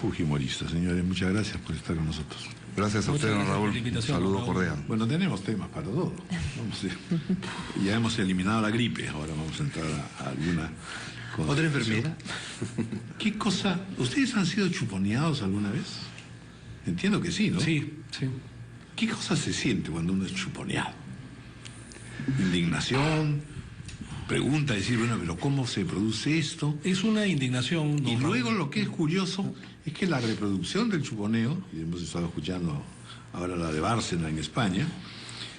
fujimorista. Señores, muchas gracias por estar con nosotros. Gracias a usted, don Raúl. Un saludo cordial. Bueno, tenemos temas para todo. Ya hemos eliminado la gripe, ahora vamos a entrar a alguna cosa. ¿Otra enfermera? ¿Qué cosa? ¿Ustedes han sido chuponeados alguna vez? Entiendo que sí, ¿no? Sí, sí. ¿Qué cosa se siente cuando uno es chuponeado? Indignación, pregunta, decir, bueno, pero ¿cómo se produce esto? Es una indignación. Y luego lo que es curioso es que la reproducción del chuponeo, y hemos estado escuchando ahora la de Bárcena en España,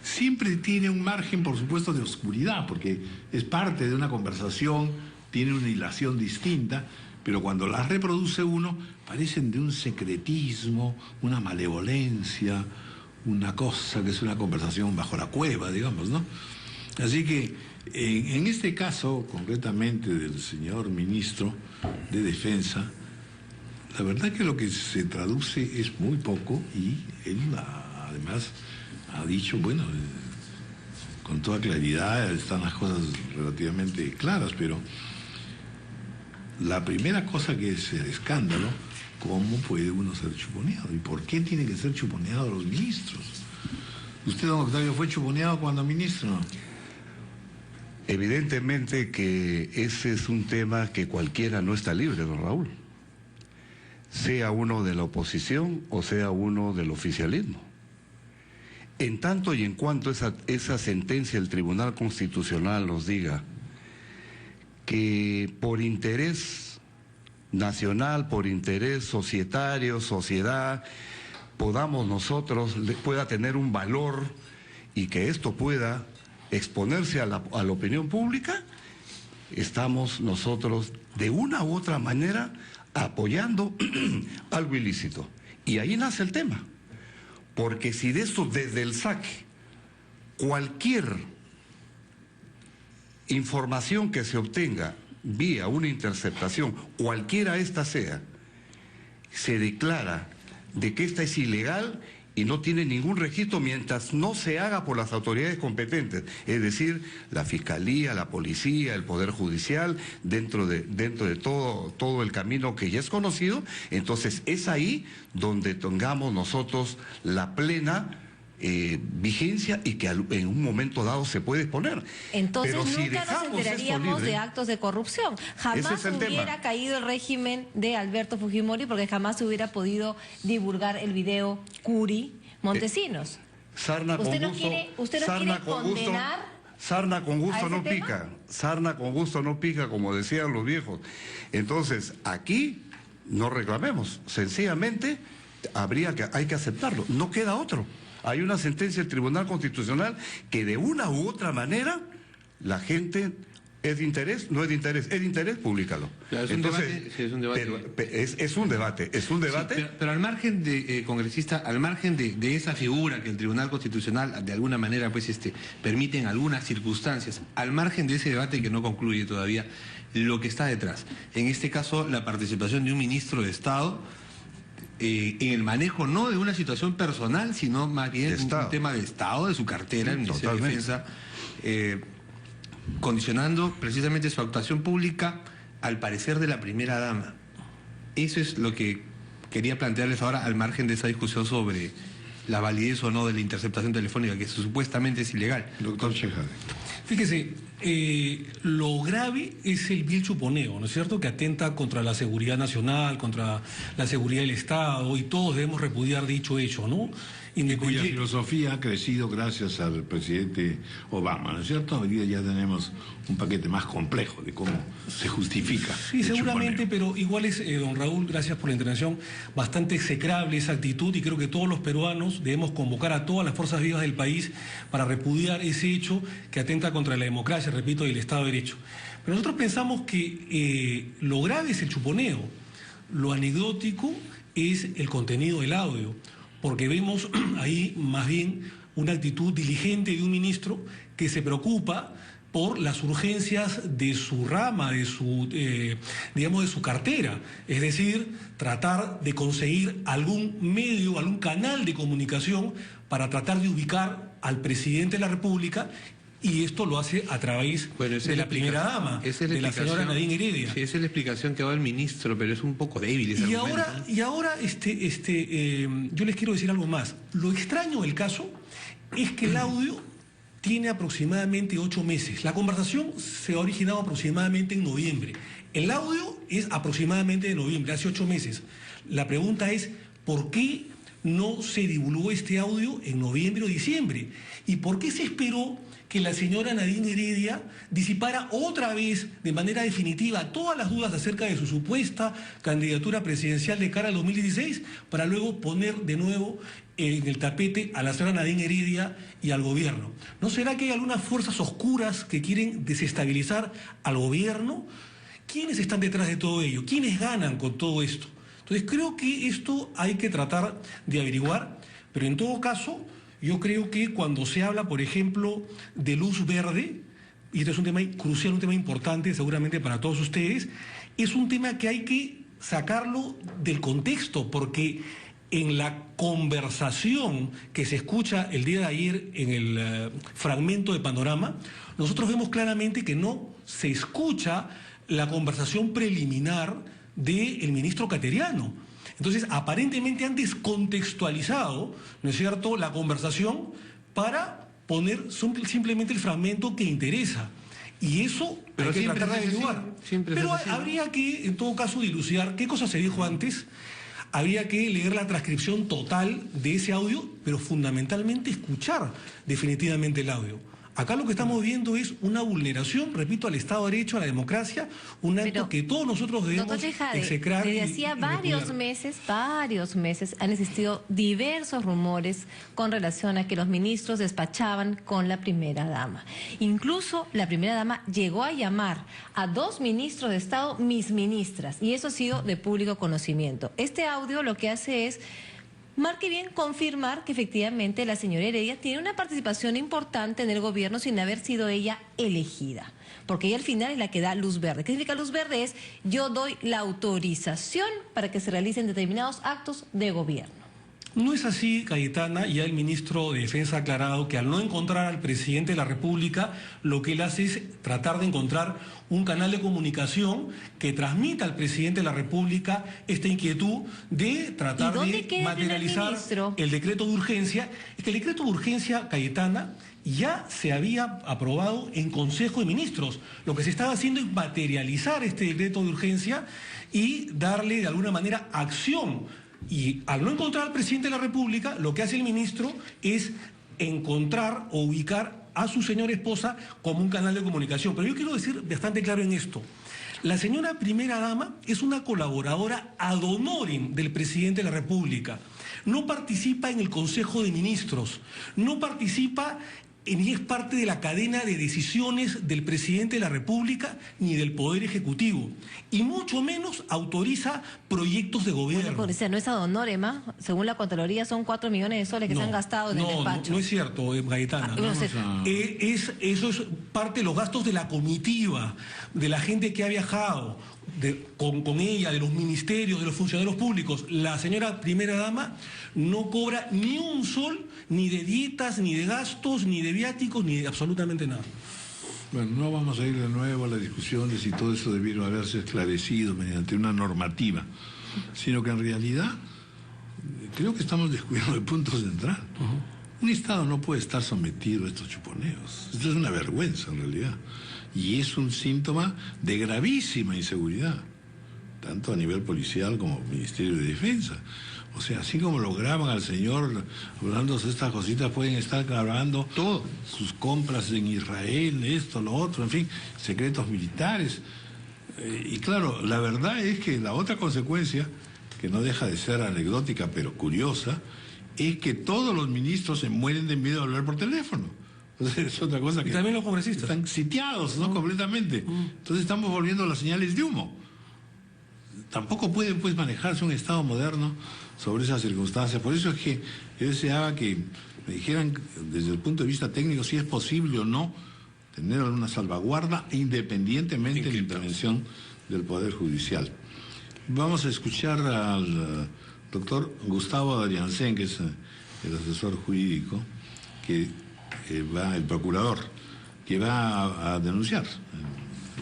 siempre tiene un margen, por supuesto, de oscuridad, porque es parte de una conversación, tiene una hilación distinta, pero cuando las reproduce uno, parecen de un secretismo, una malevolencia, una cosa que es una conversación bajo la cueva, digamos, ¿no? Así que, en este caso, concretamente del señor ministro de Defensa, la verdad que lo que se traduce es muy poco y él además ha dicho, bueno, con toda claridad están las cosas relativamente claras, pero la primera cosa que es el escándalo, ¿cómo puede uno ser chuponeado? ¿Y por qué tiene que ser chuponeado los ministros? ¿Usted, don Octavio, fue chuponeado cuando ministro? Evidentemente que ese es un tema que cualquiera no está libre, don Raúl. Sea uno de la oposición o sea uno del oficialismo. En tanto y en cuanto esa sentencia del Tribunal Constitucional nos diga que por interés nacional, por interés societario, sociedad, podamos nosotros, pueda tener un valor y que esto pueda exponerse a la opinión pública, estamos nosotros de una u otra manera apoyando algo ilícito. Y ahí nace el tema. Porque si de esto, desde el saque, cualquier información que se obtenga vía una interceptación, cualquiera esta sea, se declara de que esta es ilegal y no tiene ningún registro mientras no se haga por las autoridades competentes, es decir, la Fiscalía, la Policía, el Poder Judicial, dentro de todo el camino que ya es conocido. Entonces es ahí donde tengamos nosotros la plena vigencia y que en un momento dado se puede exponer. Entonces pero si nunca nos enteraríamos de actos de corrupción. Jamás hubiera caído el régimen de Alberto Fujimori porque jamás se hubiera podido divulgar el video Curi Montesinos. Sarna con gusto, ¿Usted no quiere condenar? Sarna con gusto no pica, sarna con gusto no pica, como decían los viejos. Entonces, aquí no reclamemos, sencillamente hay que aceptarlo, no queda otro. Hay una sentencia del Tribunal Constitucional que de una u otra manera la gente es de interés, no es de interés, públicalo. Claro, entonces, es un debate. Es un debate. Sí, pero al margen de, congresista, al margen de esa figura que el Tribunal Constitucional de alguna manera pues permite en algunas circunstancias, al margen de ese debate que no concluye todavía, lo que está detrás. En este caso, la participación de un ministro de Estado en el manejo no de una situación personal, sino más bien un tema de Estado, de su cartera, el Ministerio de Defensa, condicionando precisamente su actuación pública al parecer de la primera dama. Eso es lo que quería plantearles ahora, al margen de esa discusión sobre la validez o no de la interceptación telefónica, que supuestamente es ilegal. Doctor Chejade. Fíjese, lo grave es el vil chuponeo, ¿no es cierto?, que atenta contra la seguridad nacional, contra la seguridad del Estado, y todos debemos repudiar dicho hecho, ¿no? Y cuya filosofía ha crecido gracias al presidente Obama, ¿no es cierto? Hoy día ya tenemos un paquete más complejo de cómo se justifica. Sí, seguramente, pero igual es, don Raúl, gracias por la intervención, bastante execrable esa actitud, y creo que todos los peruanos debemos convocar a todas las fuerzas vivas del país para repudiar ese hecho que atenta contra la democracia, repito, y el Estado de Derecho. Pero nosotros pensamos que lo grave es el chuponeo, lo anecdótico es el contenido del audio, porque vemos ahí más bien una actitud diligente de un ministro que se preocupa por las urgencias de su rama, de su, digamos, de su cartera, es decir, tratar de conseguir algún medio, algún canal de comunicación para tratar de ubicar al presidente de la República y esto lo hace a través de la primera dama, de la señora Nadine Heredia. Sí, esa es la explicación que ha dado el ministro, pero es un poco débil ese argumento. Ahora yo les quiero decir algo más. Lo extraño del caso es que el audio tiene aproximadamente 8 meses. La conversación se ha originado aproximadamente en noviembre. El audio es aproximadamente de noviembre, hace 8 meses. La pregunta es, ¿por qué no se divulgó este audio en noviembre o diciembre? ¿Y por qué se esperó que la señora Nadine Heredia disipara otra vez, de manera definitiva, todas las dudas acerca de su supuesta candidatura presidencial de cara al 2016, para luego poner de nuevo en el tapete a la señora Nadine Heredia y al gobierno? ¿No será que hay algunas fuerzas oscuras que quieren desestabilizar al gobierno? ¿Quiénes están detrás de todo ello? ¿Quiénes ganan con todo esto? Entonces creo que esto hay que tratar de averiguar, pero en todo caso yo creo que cuando se habla, por ejemplo, de luz verde, y este es un tema crucial, un tema importante seguramente para todos ustedes, es un tema que hay que sacarlo del contexto, porque en la conversación que se escucha el día de ayer en el fragmento de Panorama, nosotros vemos claramente que no se escucha la conversación preliminar del ministro Cateriano. Entonces, aparentemente han descontextualizado, ¿no es cierto?, la conversación para poner simplemente el fragmento que interesa. Y eso hay que tratar de averiguar. Pero habría que, en todo caso, dilucidar qué cosa se dijo antes. Habría que leer la transcripción total de ese audio, pero fundamentalmente escuchar definitivamente el audio. Acá lo que estamos viendo es una vulneración, repito, al Estado de Derecho, a la democracia, un acto que todos nosotros debemos execrar. Desde hacía varios meses, han existido diversos rumores con relación a que los ministros despachaban con la primera dama. Incluso la primera dama llegó a llamar a 2 ministros de Estado mis ministras, y eso ha sido de público conocimiento. Este audio lo que hace es, marque bien, confirmar que efectivamente la señora Heredia tiene una participación importante en el gobierno sin haber sido ella elegida. Porque ella al final es la que da luz verde. ¿Qué significa luz verde? Es yo doy la autorización para que se realicen determinados actos de gobierno. No es así, Cayetana. Ya el ministro de Defensa ha aclarado que al no encontrar al presidente de la República, lo que él hace es tratar de encontrar un canal de comunicación que transmita al presidente de la República esta inquietud de tratar de materializar el decreto de urgencia. Es que el decreto de urgencia, Cayetana, ya se había aprobado en Consejo de Ministros. Lo que se estaba haciendo es materializar este decreto de urgencia y darle de alguna manera acción. Y al no encontrar al presidente de la República, lo que hace el ministro es encontrar o ubicar a su señora esposa como un canal de comunicación. Pero yo quiero decir bastante claro en esto. La señora primera dama es una colaboradora ad honorem del presidente de la República. No participa en el Consejo de Ministros, no participa ni es parte de la cadena de decisiones del presidente de la República ni del Poder Ejecutivo, y mucho menos autoriza proyectos de gobierno. Bueno, pues, no es ad honorem, ¿eh? Según la Contraloría son 4 millones de soles que se han gastado en el despacho. No es cierto, Cayetana. Eso es parte de los gastos de la comitiva, de la gente que ha viajado con ella, de los ministerios, de los funcionarios públicos. La señora primera dama no cobra ni un sol, ni de dietas, ni de gastos, ni de viáticos, ni de absolutamente nada. Bueno, no vamos a ir de nuevo a la discusión de si todo eso debiera haberse esclarecido mediante una normativa, sino que en realidad creo que estamos descuidando el punto central. Un Estado no puede estar sometido a estos chuponeos. Esto es una vergüenza en realidad. Y es un síntoma de gravísima inseguridad, tanto a nivel policial como Ministerio de Defensa. O sea, así como lo graban al señor hablando de estas cositas, pueden estar grabando todo, sus compras en Israel, esto, lo otro, en fin, secretos militares. Y claro, la verdad es que la otra consecuencia, que no deja de ser anecdótica pero curiosa, es que todos los ministros se mueren de miedo a hablar por teléfono. Entonces es otra cosa que... Y también los congresistas. Están sitiados, ¿no? Completamente. Entonces estamos volviendo a las señales de humo. Tampoco puede, pues, manejarse un Estado moderno sobre esas circunstancias. Por eso es que yo deseaba que me dijeran desde el punto de vista técnico si es posible o no tener alguna salvaguarda independientemente de la intervención del Poder Judicial. Vamos a escuchar al doctor Gustavo Adriansen, que es el asesor jurídico, el procurador que va a denunciar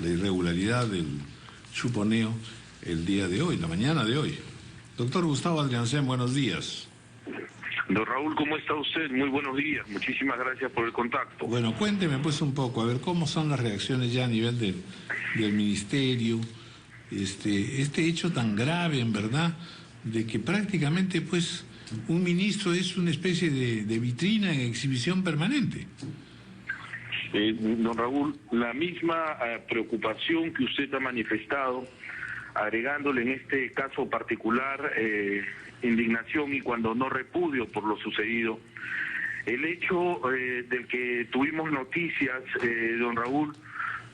la irregularidad del chuponeo el día de hoy, la mañana de hoy. Doctor Gustavo Adriancén, buenos días. Don Raúl, ¿cómo está usted? Muy buenos días, muchísimas gracias por el contacto. Bueno, cuénteme pues un poco, a ver, ¿cómo son las reacciones ya a nivel del ministerio? Este hecho tan grave, en verdad, de que prácticamente pues un ministro es una especie de vitrina en exhibición permanente. Don Raúl, la misma preocupación que usted ha manifestado, agregándole en este caso particular indignación y cuando no repudio por lo sucedido. El hecho del que tuvimos noticias, don Raúl,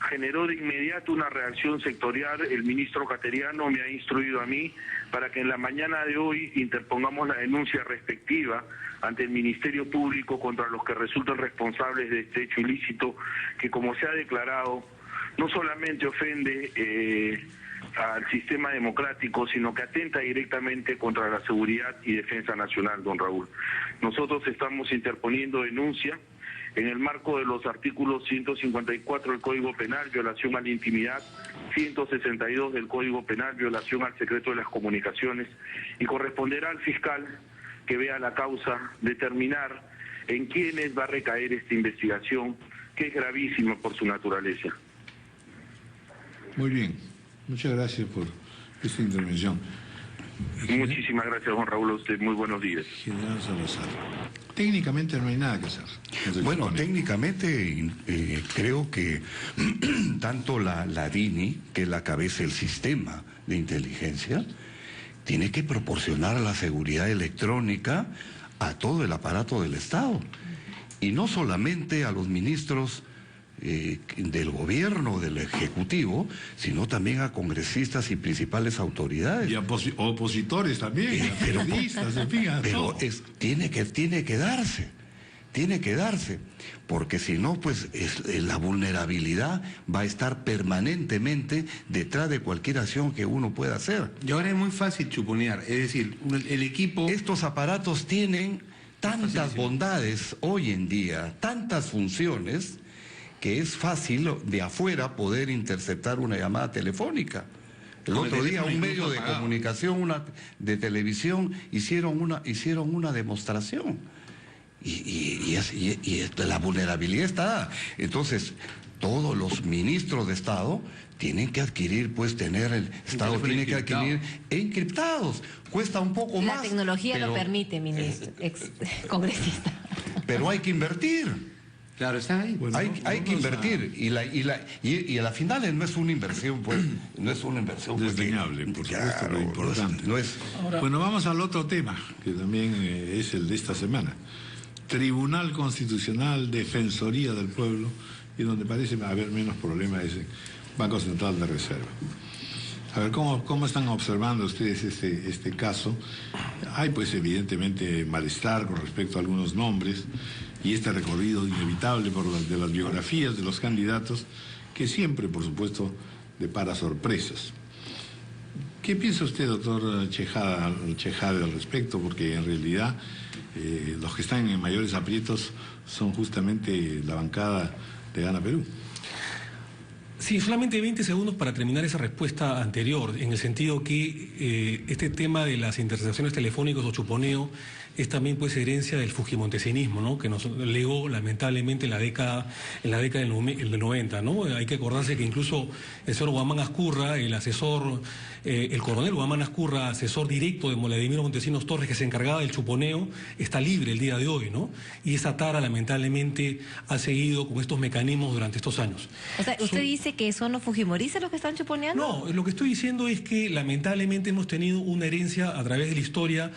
generó de inmediato una reacción sectorial. El ministro Cateriano me ha instruido a mí para que en la mañana de hoy interpongamos la denuncia respectiva ante el Ministerio Público contra los que resultan responsables de este hecho ilícito, que como se ha declarado, no solamente ofende al sistema democrático, sino que atenta directamente contra la seguridad y defensa nacional, don Raúl. Nosotros estamos interponiendo denuncia en el marco de los artículos 154 del Código Penal, violación a la intimidad, 162 del Código Penal, violación al secreto de las comunicaciones, y corresponderá al fiscal que vea la causa determinar en quiénes va a recaer esta investigación, que es gravísima por su naturaleza. Muy bien, muchas gracias por esta intervención. Muchísimas gracias, don Raúl, a usted. Muy buenos días. General Salazar. Técnicamente no hay nada que hacer. Bueno, técnicamente creo que tanto la DINI, que es la cabeza del sistema de inteligencia, tiene que proporcionar la seguridad electrónica a todo el aparato del Estado. Y no solamente a los ministros del gobierno, del Ejecutivo, sino también a congresistas y principales autoridades. Y a opositores también, a periodistas, en fin, a pero todo. tiene que darse, porque si no, pues la vulnerabilidad va a estar permanentemente detrás de cualquier acción que uno pueda hacer. Y ahora es muy fácil chuponear, es decir, el equipo... Estos aparatos tienen tantas bondades hoy en día, tantas funciones, que es fácil de afuera poder interceptar una llamada telefónica. El otro día un medio de comunicación, de televisión, hicieron una demostración. Y la vulnerabilidad está. Entonces, todos los ministros de Estado tienen que adquirir, pues el Estado tiene que adquirir encriptados. Cuesta un poco más. La tecnología lo permite, ministro, ex congresista. Pero hay que invertir. Claro, están ahí. Bueno, hay que invertir y a la final no es una inversión, pues, no es una inversión desdeñable, por supuesto, claro, lo importante. No es. Bueno, vamos al otro tema, que también es el de esta semana. Tribunal Constitucional, Defensoría del Pueblo, y donde parece haber menos problemas es el Banco Central de Reserva. A ver, ¿cómo están observando ustedes este caso? Hay pues evidentemente malestar con respecto a algunos nombres y este recorrido inevitable de las biografías de los candidatos, que siempre, por supuesto, depara sorpresas. ¿Qué piensa usted, doctor Chejade, al respecto? Porque en realidad los que están en mayores aprietos son justamente la bancada de Gana Perú. Sí, solamente 20 segundos para terminar esa respuesta anterior, en el sentido que este tema de las interceptaciones telefónicas o chuponeo es también pues herencia del fujimontesinismo, ¿no? Que nos legó lamentablemente en la década del 90, ¿no? Hay que acordarse que incluso el señor Guamán Azcurra, el coronel Guamán Azcurra, asesor directo de Vladimiro Montesinos Torres, que se encargaba del chuponeo, está libre el día de hoy, ¿no? Y esa tara lamentablemente ha seguido con estos mecanismos durante estos años. O sea, ¿usted dice que son los fujimoristas los que están chuponeando? No, lo que estoy diciendo es que lamentablemente hemos tenido una herencia a través de la historia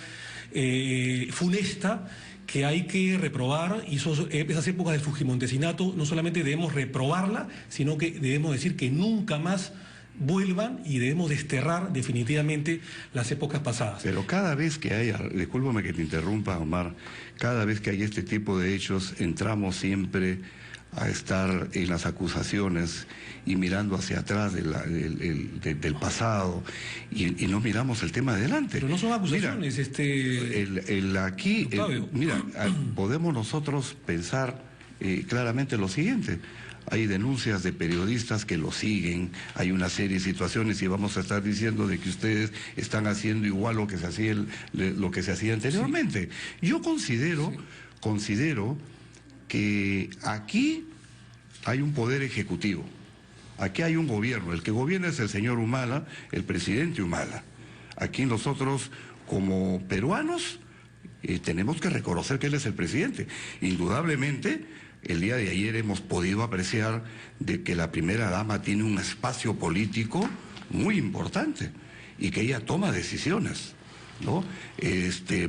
funesta que hay que reprobar, y esas épocas del fujimontesinato no solamente debemos reprobarla, sino que debemos decir que nunca más vuelvan y debemos desterrar definitivamente las épocas pasadas. Pero cada vez que haya, discúlpame que te interrumpa, Omar, cada vez que hay este tipo de hechos entramos siempre a estar en las acusaciones y mirando hacia atrás del pasado y no miramos el tema adelante. Pero no son acusaciones, mira, podemos nosotros pensar claramente lo siguiente. hay denuncias de periodistas que lo siguen, hay una serie de situaciones y vamos a estar diciendo de que ustedes están haciendo igual lo que se hacía, lo que se hacía anteriormente. Yo considero que aquí hay un poder ejecutivo, aquí hay un gobierno, el que gobierna es el señor Humala, el presidente Humala. Aquí nosotros como peruanos tenemos que reconocer que él es el presidente. Indudablemente, el día de ayer hemos podido apreciar de que la primera dama tiene un espacio político muy importante y que ella toma decisiones, ¿no?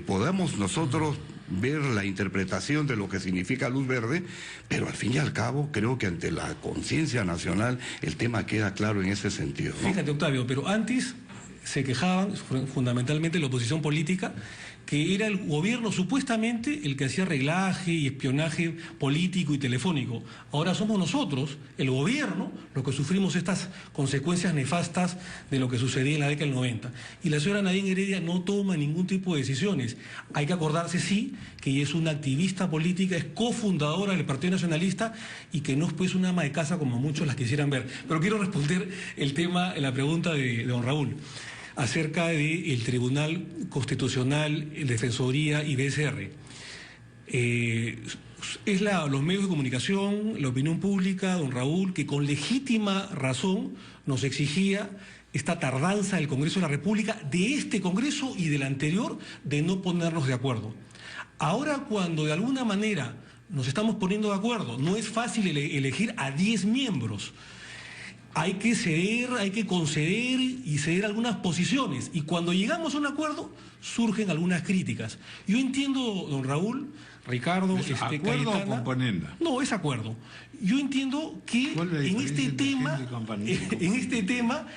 Podamos nosotros ver la interpretación de lo que significa luz verde, pero al fin y al cabo creo que ante la conciencia nacional el tema queda claro en ese sentido, ¿no? Fíjate, Octavio, pero antes se quejaban fundamentalmente la oposición política que era el gobierno supuestamente el que hacía reglaje y espionaje político y telefónico. Ahora somos nosotros, el gobierno, los que sufrimos estas consecuencias nefastas de lo que sucedía en la década del 90. Y la señora Nadine Heredia no toma ningún tipo de decisiones. Hay que acordarse, sí, que ella es una activista política, es cofundadora del Partido Nacionalista y que no es pues una ama de casa como muchos las quisieran ver. Pero quiero responder la pregunta de don Raúl acerca del Tribunal Constitucional, Defensoría y BCR. Los medios de comunicación, la opinión pública, don Raúl, que con legítima razón nos exigía esta tardanza del Congreso de la República, de este Congreso y del anterior, de no ponernos de acuerdo. Ahora, cuando de alguna manera nos estamos poniendo de acuerdo, no es fácil elegir a 10 miembros. Hay que ceder, hay que conceder y ceder algunas posiciones. Y cuando llegamos a un acuerdo, surgen algunas críticas. Yo entiendo, don Raúl, Ricardo, ¿Acuerdo Cayetana, o componenda? No, es acuerdo. Yo entiendo que en este tema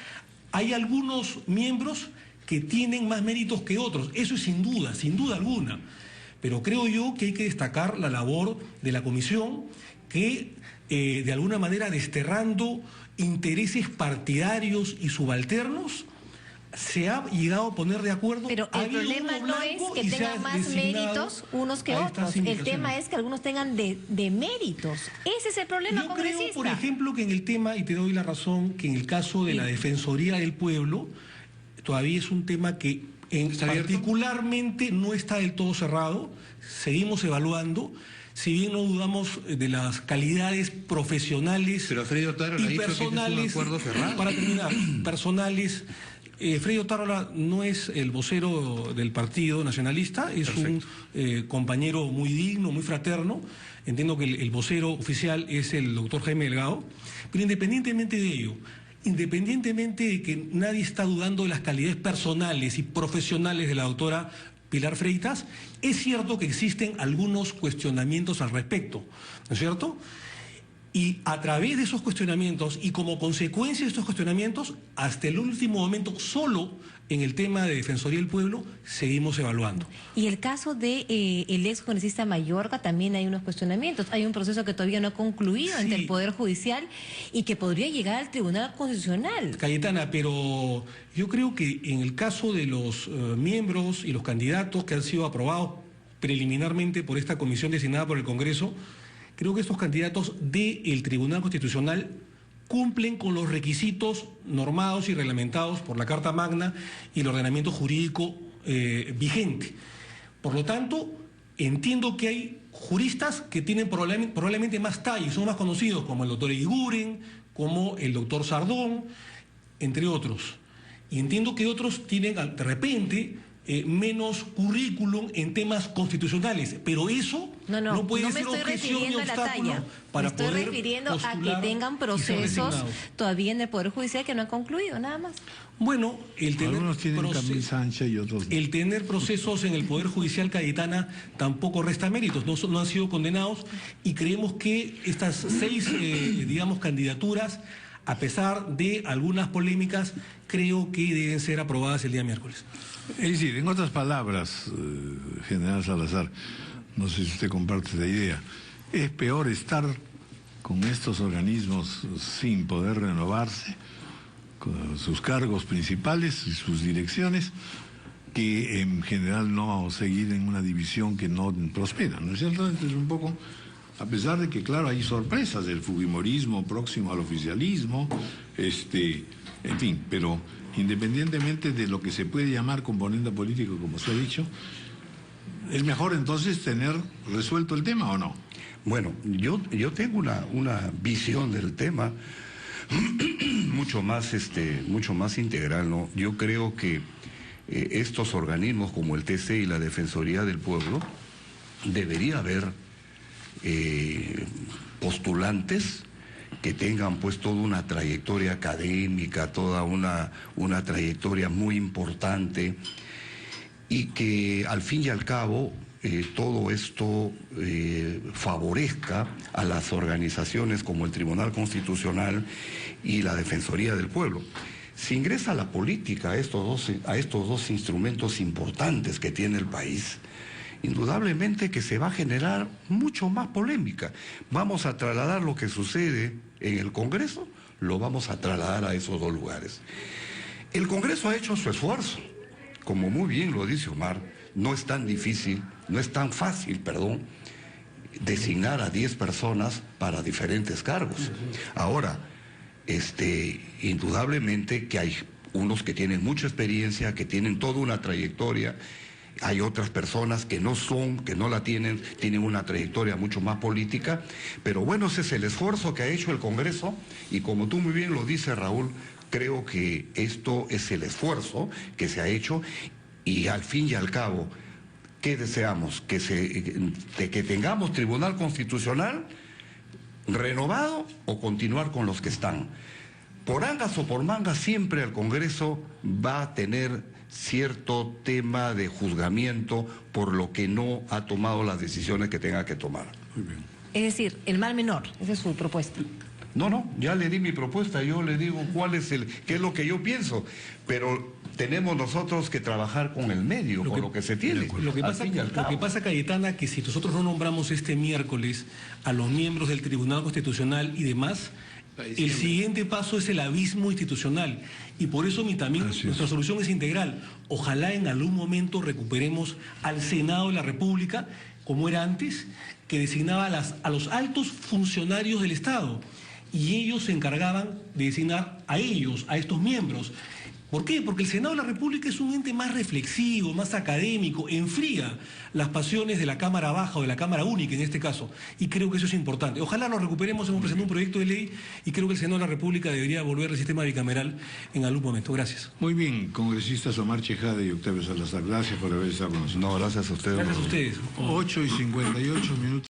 hay algunos miembros que tienen más méritos que otros. Eso es sin duda alguna. Pero creo yo que hay que destacar la labor de la comisión que, de alguna manera, desterrando intereses partidarios y subalternos, se ha llegado a poner de acuerdo. Pero el problema no es que tengan más méritos unos que otros. El tema es que algunos tengan deméritos. Ese es el problema congresista. Yo creo, por ejemplo, que en el tema, y te doy la razón, que en el caso de la Defensoría del Pueblo, todavía es un tema que particularmente no está del todo cerrado. Seguimos evaluando. Si bien no dudamos de las calidades profesionales, pero Freddy Otárola y personales, para terminar, personales, Freddy Otárola no es el vocero del Partido Nacionalista, es un compañero muy digno, muy fraterno. Entiendo que el vocero oficial es el doctor Jaime Delgado, pero independientemente de ello, independientemente de que nadie está dudando de las calidades personales y profesionales de la doctora Pilar Freitas, es cierto que existen algunos cuestionamientos al respecto, ¿no es cierto? Y a través de esos cuestionamientos y como consecuencia de estos cuestionamientos, hasta el último momento, solo en el tema de Defensoría del Pueblo, seguimos evaluando. Y el caso de el ex congresista Mayorga, también hay unos cuestionamientos. Hay un proceso que todavía no ha concluido ante el Poder Judicial y que podría llegar al Tribunal Constitucional. Cayetana, pero yo creo que en el caso de los miembros y los candidatos que han sido aprobados preliminarmente por esta comisión designada por el Congreso, creo que estos candidatos del Tribunal Constitucional cumplen con los requisitos normados y reglamentados por la Carta Magna y el ordenamiento jurídico vigente. Por lo tanto, entiendo que hay juristas que tienen probablemente más talla y son más conocidos, como el doctor Eguiguren, como el doctor Sardón, entre otros. Y entiendo que otros tienen, de repente, menos currículum en temas constitucionales, pero eso no puede ser objeción ni obstáculo para poder me estoy refiriendo a que tengan procesos todavía en el Poder Judicial que no han concluido, nada más. Bueno, algunos tienen camisa ancha y otros no. El tener procesos en el Poder Judicial, Cayetana, tampoco resta méritos, no han sido condenados y creemos que estas 6, candidaturas, a pesar de algunas polémicas, creo que deben ser aprobadas el día miércoles. Es decir, en otras palabras, general Salazar, no sé si usted comparte esta idea, es peor estar con estos organismos sin poder renovarse, con sus cargos principales y sus direcciones, que en general no seguir en una división que no prospera, ¿no es cierto? Entonces un poco A pesar de que, claro, hay sorpresas del fujimorismo próximo al oficialismo, en fin, pero independientemente de lo que se puede llamar componente político, como se ha dicho, ¿es mejor entonces tener resuelto el tema o no? Bueno, yo tengo una visión del tema mucho más integral, ¿no? Yo creo que estos organismos como el TC y la Defensoría del Pueblo, debería haber postulantes que tengan pues toda una trayectoria académica, toda una trayectoria muy importante, y que al fin y al cabo todo esto favorezca a las organizaciones como el Tribunal Constitucional y la Defensoría del Pueblo. Si ingresa la política a estos dos instrumentos importantes que tiene el país, indudablemente que se va a generar mucho más polémica. Vamos a trasladar lo que sucede en el Congreso, lo vamos a trasladar a esos dos lugares. El Congreso ha hecho su esfuerzo, como muy bien lo dice Omar, no es tan difícil, no es tan fácil, designar a 10 personas para diferentes cargos. Ahora, indudablemente que hay unos que tienen mucha experiencia, que tienen toda una trayectoria. Hay otras personas que no la tienen una trayectoria mucho más política, pero bueno, ese es el esfuerzo que ha hecho el Congreso, y como tú muy bien lo dices, Raúl, creo que esto es el esfuerzo que se ha hecho, y al fin y al cabo, ¿qué deseamos? Que tengamos Tribunal Constitucional renovado o continuar con los que están. Por angas o por mangas, siempre el Congreso va a tener cierto tema de juzgamiento por lo que no ha tomado las decisiones que tenga que tomar. Muy bien. Es decir, el mal menor, esa es su propuesta. No, ya le di mi propuesta, yo le digo qué es lo que yo pienso, pero tenemos nosotros que trabajar con el medio, con lo que se tiene. Lo que pasa, Cayetana, que si nosotros no nombramos este miércoles a los miembros del Tribunal Constitucional y demás, el siguiente paso es el abismo institucional, y por eso nuestra solución es integral. Ojalá en algún momento recuperemos al Senado de la República, como era antes, que designaba a los altos funcionarios del Estado, y ellos se encargaban de designar a estos miembros. ¿Por qué? Porque el Senado de la República es un ente más reflexivo, más académico, enfría las pasiones de la Cámara Baja o de la Cámara Única en este caso, y creo que eso es importante. Ojalá lo recuperemos. Hemos presentado un proyecto de ley y creo que el Senado de la República debería volver al sistema bicameral en algún momento. Gracias. Muy bien, congresistas Omar Chejade y Octavio Salazar, gracias por haber estado con nosotros. No, gracias a ustedes. Gracias a ustedes. 8:58 minutos.